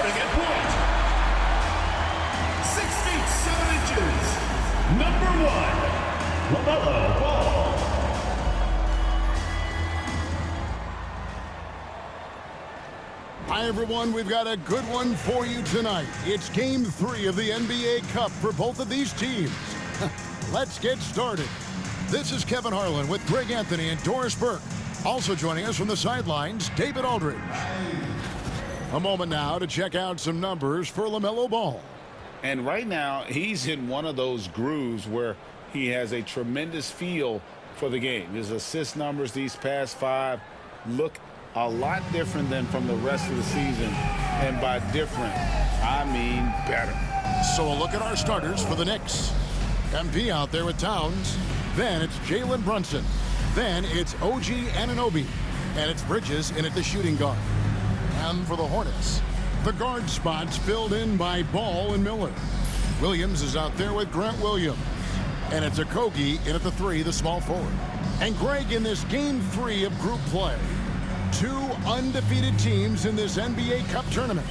Starting at point, 6 feet 7 inches, number 1, LaMelo Ball. Hi, everyone. We've got a good one for you tonight. It's Game 3 of the NBA Cup for both of these teams. Let's get started. This is Kevin Harlan with Greg Anthony and Doris Burke. Also joining us from the sidelines, David Aldridge. A moment now to check out some numbers for LaMelo Ball. And right now, he's in one of those grooves where he has a tremendous feel for the game. His assist numbers these past 5 look a lot different than from the rest of the season. And by different, I mean better. So a look at our starters for the Knicks. MP out there with Towns. Then it's Jalen Brunson. Then it's OG Anunoby. And it's Bridges in at the shooting guard. And for the Hornets, the guard spots filled in by Ball and Miller. Williams is out there with Grant Williams. And it's Okogie in at the 3, the small forward. And Greg, in this Game 3 of group play, 2 undefeated teams in this NBA Cup tournament.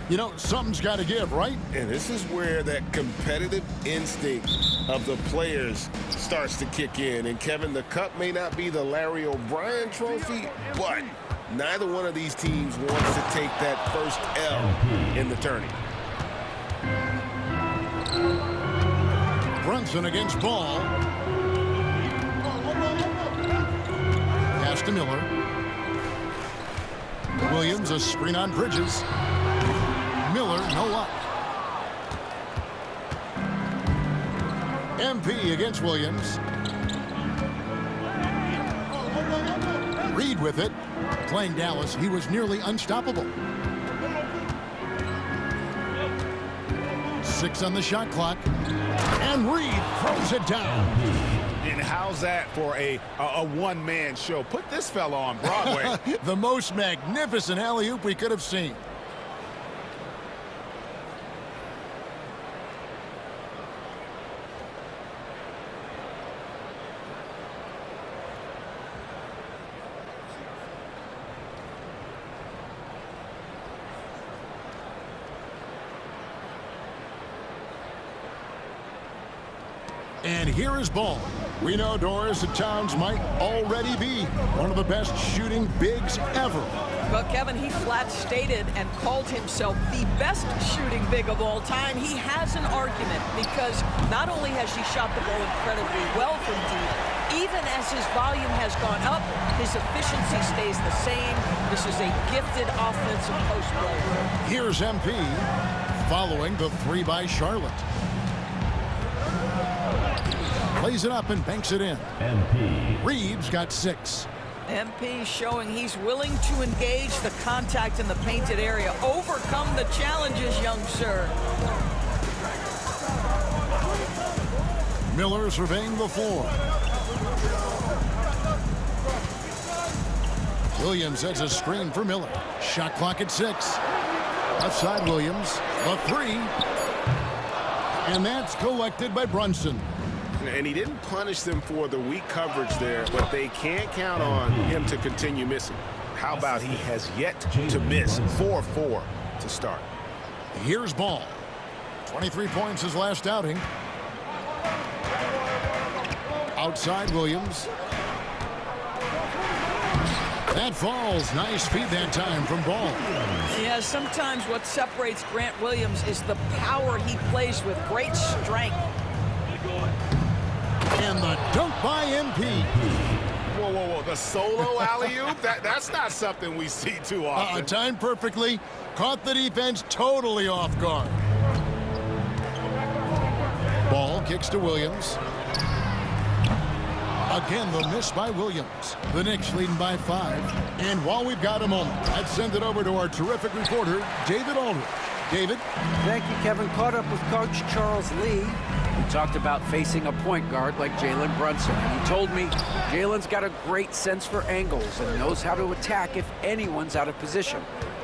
You know, something's got to give, right? And this is where that competitive instinct of the players starts to kick in. And Kevin, the cup may not be the Larry O'Brien trophy, but neither one of these teams wants to take that first L in the tourney. Brunson against Ball. Pass to Miller. Williams, a screen on Bridges. Miller, no luck. MP against Williams. Reed with it. Playing Dallas, he was nearly unstoppable. 6 on the shot clock. And Reed throws it down. And how's that for a one-man show? Put this fella on Broadway. The most magnificent alley-oop we could have seen. And here is Ball. We know, Doris, that Towns might already be one of the best shooting bigs ever. Well, Kevin, he flat stated and called himself the best shooting big of all time. He has an argument because not only has he shot the ball incredibly well from deep, even as his volume has gone up, his efficiency stays the same. This is a gifted offensive post player. Here's MP following the 3 by Charlotte. Plays it up and banks it in. MP. Reeves got 6. MP showing he's willing to engage the contact in the painted area. Overcome the challenges, young sir. Miller surveying the floor. Williams has a screen for Miller. Shot clock at 6. Outside Williams. A 3. And that's collected by Brunson. And he didn't punish them for the weak coverage there, but they can't count on him to continue missing. How about he has yet to miss 4-4 to start? Here's Ball. 23 points his last outing. Outside Williams. That falls. Nice feed that time from Ball. Yeah, sometimes what separates Grant Williams is the power he plays with. Great strength. And the dunk by MP. Whoa, whoa, whoa. The solo alley-oop? That's not something we see too often. Timed perfectly. Caught the defense totally off guard. Ball kicks to Williams. Again, the miss by Williams. The Knicks leading by 5. And while we've got a moment, let's send it over to our terrific reporter, David Aldridge. David? Thank you, Kevin. Caught up with Coach Charles Lee. We talked about facing a point guard like Jalen Brunson. And he told me Jalen's got a great sense for angles and knows how to attack if anyone's out of position.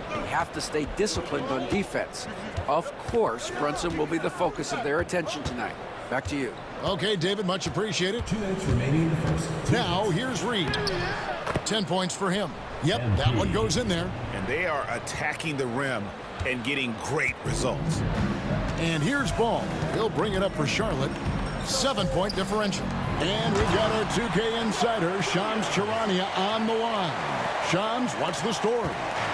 We have to stay disciplined on defense. Of course, Brunson will be the focus of their attention tonight. Back to you. Okay, David, much appreciated. 2 minutes remaining in the first. Now, here's Reed. 10 points for him. Yep, that one goes in there. And man. They are attacking the rim and getting great results. And here's Ball. He'll bring it up for Charlotte. 7-point differential. And we've got our 2K insider, Shams Charania, on the line. Shams, what's the story?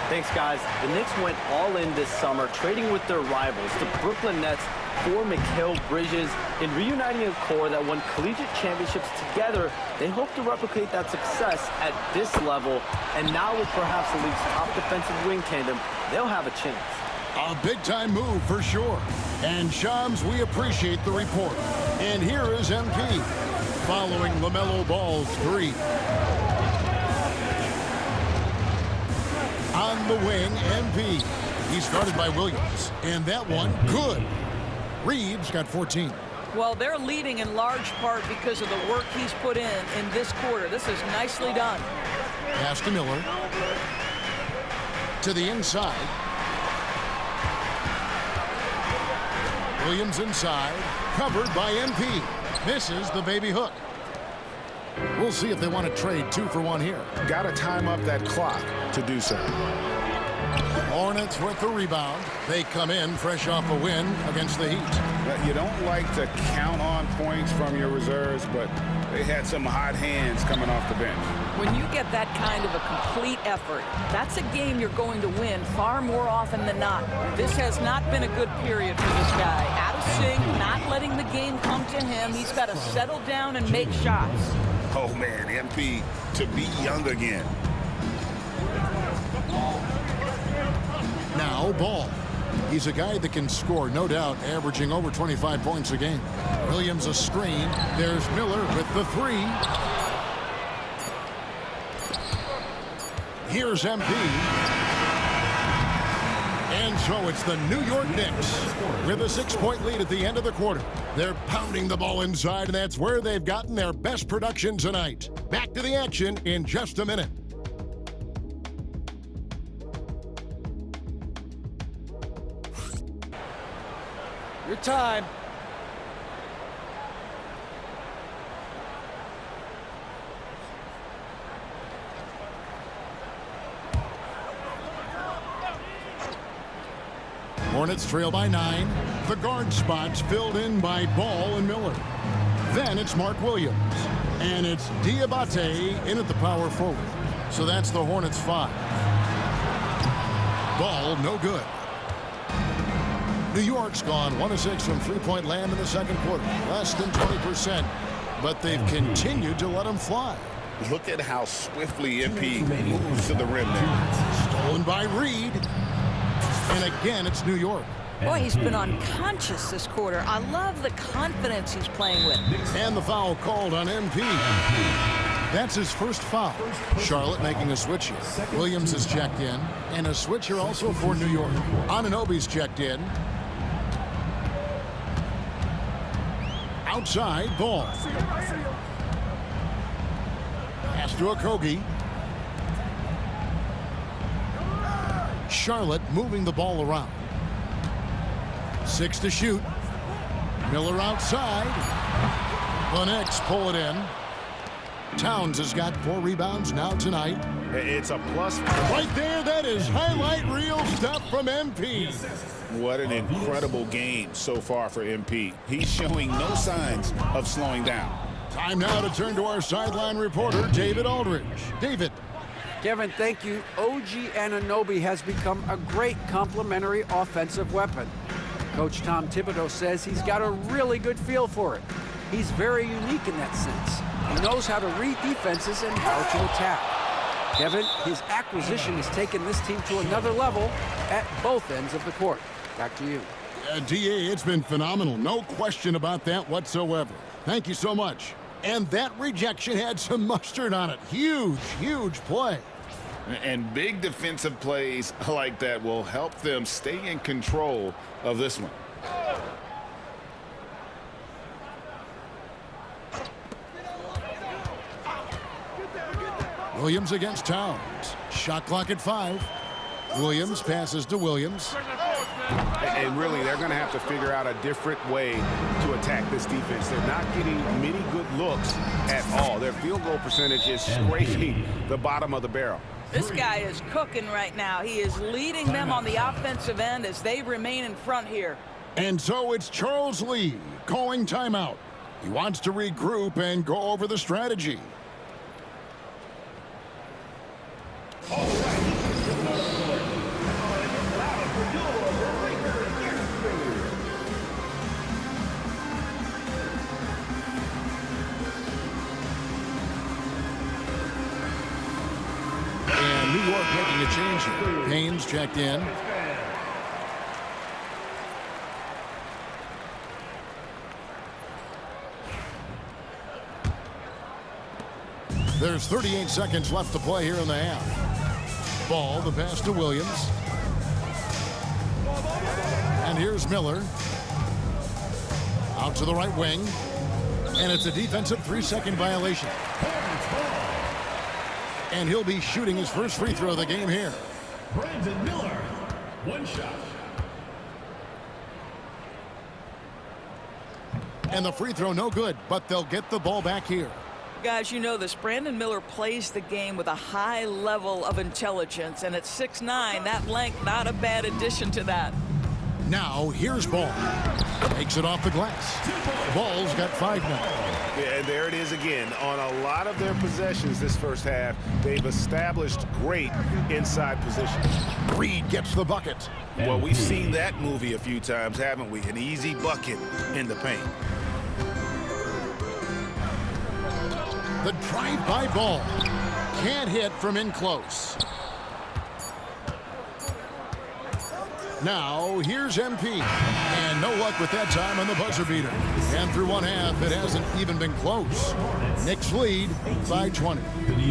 Thanks, guys. The Knicks went all in this summer, trading with their rivals, the Brooklyn Nets, for Mikal Bridges. In reuniting a core that won collegiate championships together, they hope to replicate that success at this level. And now with perhaps the league's top defensive wing tandem, they'll have a chance. A big-time move for sure. And Shams, we appreciate the report. And here is MP following LaMelo Ball's 3. On the wing, MP. He's guarded by Williams. And that one, good. Reeves got 14. Well, they're leading in large part because of the work he's put in this quarter. This is nicely done. Pass to Miller. To the inside. Williams inside. Covered by MP. Misses the baby hook. We'll see if they want to trade 2 for 1 here. Got to time up that clock to do so. Hornets with the rebound. They come in fresh off a win against the Heat. You don't like to count on points from your reserves, but they had some hot hands coming off the bench. When you get that kind of a complete effort, that's a game you're going to win far more often than not. This has not been a good period for this guy. Out of sync, not letting the game come to him. He's got to settle down and make shots. Oh, man, MP to be young again. Now Ball. He's a guy that can score, no doubt, averaging over 25 points a game. Williams a screen. There's Miller with the 3. Here's MP. And so it's the New York Knicks with a 6-point lead at the end of the quarter. They're pounding the ball inside, and that's where they've gotten their best production tonight. Back to the action in just a minute. Your time. Hornets trail by 9. The guard spots filled in by Ball and Miller. Then it's Mark Williams. And it's Diabate in at the power forward. So that's the Hornets 5. Ball no good. New York's gone 1 of 6 from three-point land in the second quarter. Less than 20%. But they've continued to let them fly. Look at how swiftly MP moves to the rim there. Stolen by Reed. And again, it's New York. Boy, he's been unconscious this quarter. I love the confidence he's playing with. And the foul called on MP. That's his first foul. Charlotte making a switch here. Williams is checked in. And a switch here also for New York. Anunoby's checked in. Outside, Ball. Pass to Okogie. Charlotte moving the ball around. 6 to shoot. Miller outside. The Knicks pull it in. Towns has got 4 rebounds now tonight. It's a plus. Right there, that is highlight reel stuff from MP. What an incredible game so far for MP. He's showing no signs of slowing down. Time now to turn to our sideline reporter, David Aldridge. David. Kevin, thank you. OG Anunoby has become a great complementary offensive weapon. Coach Tom Thibodeau says he's got a really good feel for it. He's very unique in that sense. He knows how to read defenses and how to attack. Kevin, his acquisition has taken this team to another level at both ends of the court. Back to you. DA, it's been phenomenal. No question about that whatsoever. Thank you so much. And that rejection had some mustard on it. Huge, huge play. And big defensive plays like that will help them stay in control of this one. Williams against Towns. Shot clock at 5. Williams passes to Williams. And really, they're going to have to figure out a different way to attack this defense. They're not getting many good looks at all. Their field goal percentage is scraping the bottom of the barrel. This guy is cooking right now. He is leading them on the offensive end as they remain in front here. And so it's Charles Lee calling timeout. He wants to regroup and go over the strategy. And New York making a change here. Haynes checked in. There's 38 seconds left to play here in the half. Ball, the pass to Williams. And here's Miller. Out to the right wing. And it's a defensive 3-second violation. And he'll be shooting his first free throw of the game here. Brandon Miller, one shot. And the free throw no good, but they'll get the ball back here. Guys, you know this. Brandon Miller plays the game with a high level of intelligence, and at 6'9", that length, not a bad addition to that. Now, here's Ball. Takes it off the glass. Ball's got 5 now. Yeah, and there it is again. On a lot of their possessions this first half, they've established great inside position. Reed gets the bucket. Well, we've seen that movie a few times, haven't we? An easy bucket in the paint. The drive-by Ball. Can't hit from in close. Now, here's MP. And no luck with that time on the buzzer beater. And through one half, it hasn't even been close. Knicks lead by 20.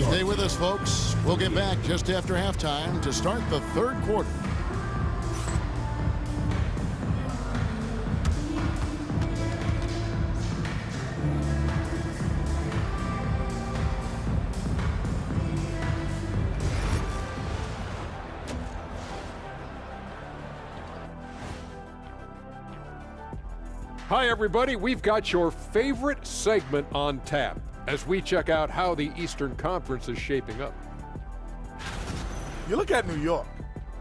Stay with us, folks. We'll get back just after halftime to start the third quarter. Hi, everybody. We've got your favorite segment on tap as we check out how the Eastern Conference is shaping up. You look at New York.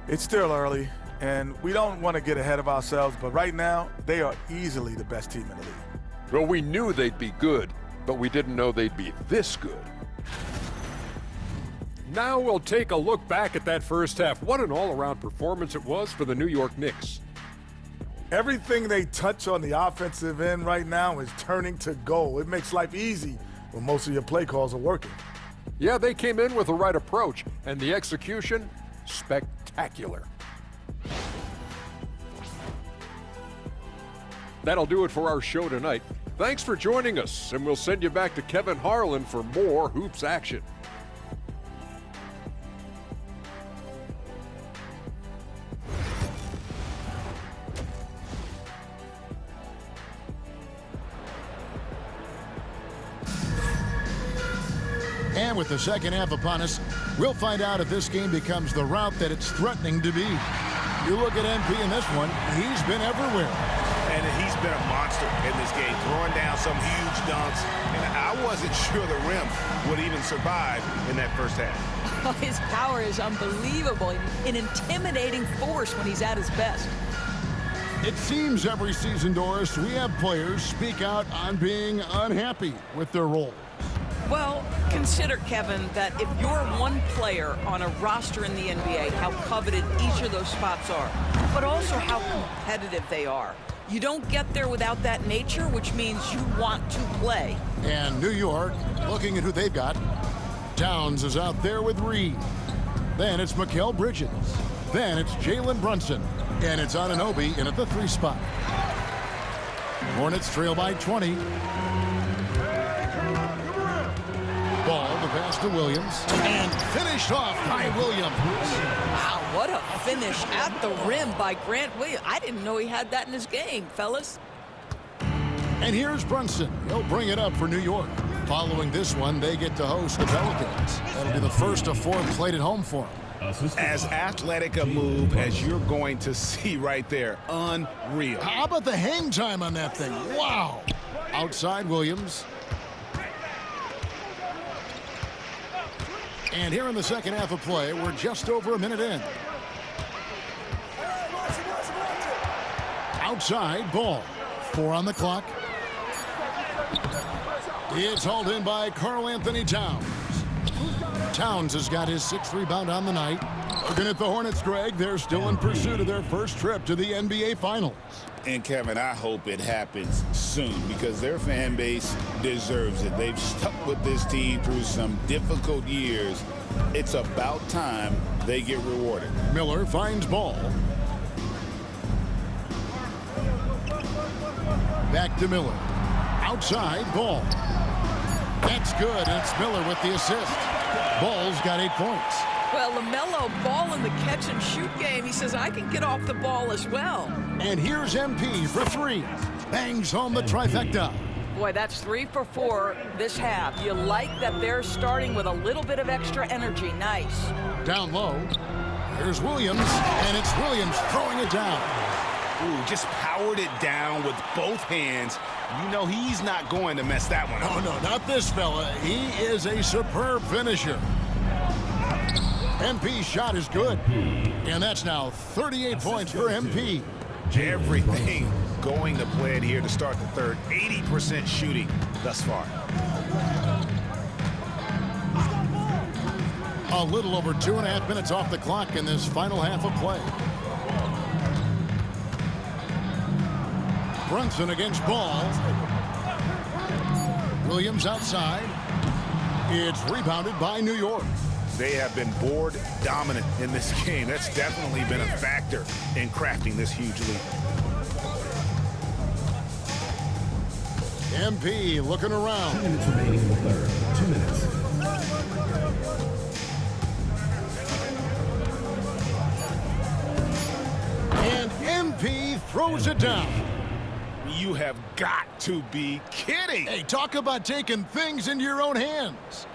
It's still early, and we don't want to get ahead of ourselves, but right now, they are easily the best team in the league. Well, we knew they'd be good, but we didn't know they'd be this good. Now we'll take a look back at that first half. What an all-around performance it was for the New York Knicks. Everything they touch on the offensive end right now is turning to goal. It makes life easy when most of your play calls are working. Yeah, they came in with the right approach, and the execution, spectacular. That'll do it for our show tonight. Thanks for joining us, and we'll send you back to Kevin Harlan for more hoops action. And with the second half upon us, we'll find out if this game becomes the route that it's threatening to be. You look at MP in this one, he's been everywhere. And he's been a monster in this game, throwing down some huge dunks. And I wasn't sure the rim would even survive in that first half. His power is unbelievable, an intimidating force when he's at his best. It seems every season, Doris, we have players speak out on being unhappy with their role. Well, consider, Kevin, that if you're one player on a roster in the NBA, how coveted each of those spots are, but also how competitive they are. You don't get there without that nature, which means you want to play. And New York, looking at who they've got, Towns is out there with Reed. Then it's Mikal Bridges. Then it's Jalen Brunson. And it's Anunoby in at the 3 spot. Hornets trail by 20. Ball, the pass to Williams. And finished off by Williams. Wow, what a finish at the rim by Grant Williams. I didn't know he had that in his game, fellas. And here's Brunson. He'll bring it up for New York. Following this one, they get to host the Pelicans. That'll be the first of 4 played at home for them. As athletic a move as you're going to see right there. Unreal. How about the hang time on that thing? Wow. Outside Williams. And here in the second half of play, we're just over a minute in. Outside ball. 4 on the clock. It's hauled in by Karl Anthony Towns. Towns has got his 6th rebound on the night. Looking at the Hornets, Greg, they're still in pursuit of their first trip to the NBA Finals. And, Kevin, I hope it happens soon because their fan base deserves it. They've stuck with this team through some difficult years. It's about time they get rewarded. Miller finds ball. Back to Miller. Outside ball. That's good. And it's Miller with the assist. Ball's got 8 points. Well, LaMelo Ball in the catch-and-shoot game. He says, I can get off the ball as well. And here's MP for 3. Bangs home the trifecta. Boy, that's 3 for 4 this half. You like that they're starting with a little bit of extra energy. Nice. Down low. Here's Williams, and it's Williams throwing it down. Ooh, just powered it down with both hands. You know he's not going to mess that one up. Oh, no, not this fella. He is a superb finisher. MP's shot is good. And that's now 38 points for MP. Everything going to plan here to start the third. 80% shooting thus far. A little over 2.5 minutes off the clock in this final half of play. Brunson against Ball. Williams outside. It's rebounded by New York. They have been board dominant in this game. That's definitely been a factor in crafting this huge lead. MP looking around. 2 minutes remaining in the third. 2 minutes. And MP throws it down. You have got to be kidding. Hey, talk about taking things into your own hands.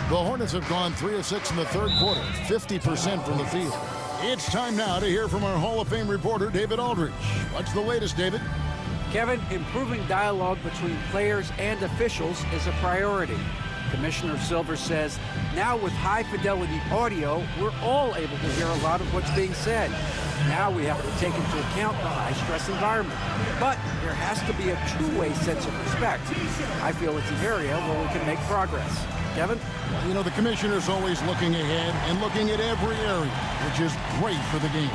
The Hornets have gone 3 of 6 in the third quarter, 50% from the field. It's time now to hear from our Hall of Fame reporter, David Aldridge. What's the latest, David? Kevin, improving dialogue between players and officials is a priority. Commissioner Silver says, now with high-fidelity audio, we're all able to hear a lot of what's being said. Now we have to take into account the high-stress environment. But there has to be a two-way sense of respect. I feel it's an area where we can make progress. Kevin? You know, the commissioner's always looking ahead and looking at every area, which is great for the game.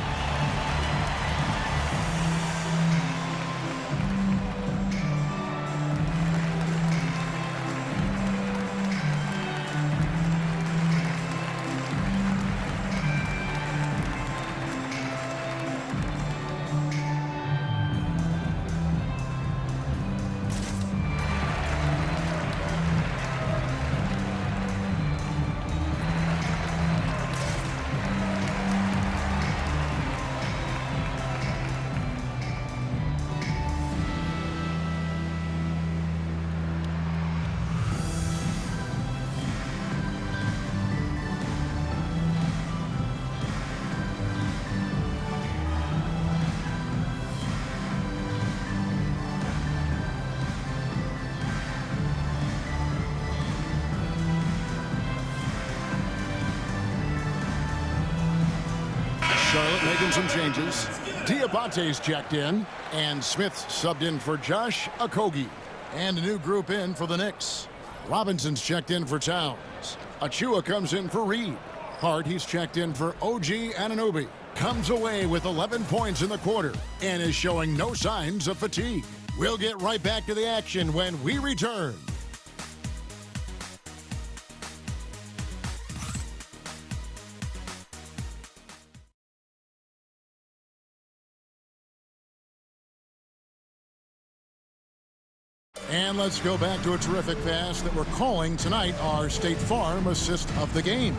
Charlotte making some changes. Diabate's checked in, and Smith's subbed in for Josh Okogie. And a new group in for the Knicks. Robinson's checked in for Towns. Achua comes in for Reed. Hart, he's checked in for OG Anunoby. Comes away with 11 points in the quarter and is showing no signs of fatigue. We'll get right back to the action when we return. And let's go back to a terrific pass that we're calling tonight our State Farm assist of the game.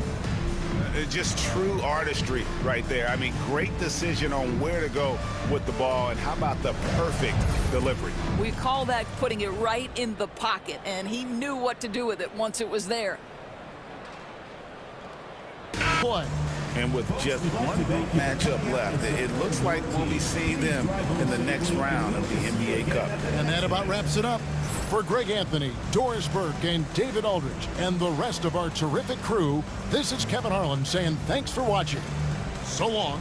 Just true artistry right there. I mean, great decision on where to go with the ball, and how about the perfect delivery? We call that putting it right in the pocket, and he knew what to do with it once it was there. Play. And with just one matchup left, it looks like we'll be seeing them in the next round of the NBA Cup. And that about wraps it up. For Greg Anthony, Doris Burke, and David Aldridge, and the rest of our terrific crew, this is Kevin Harlan saying thanks for watching. So long.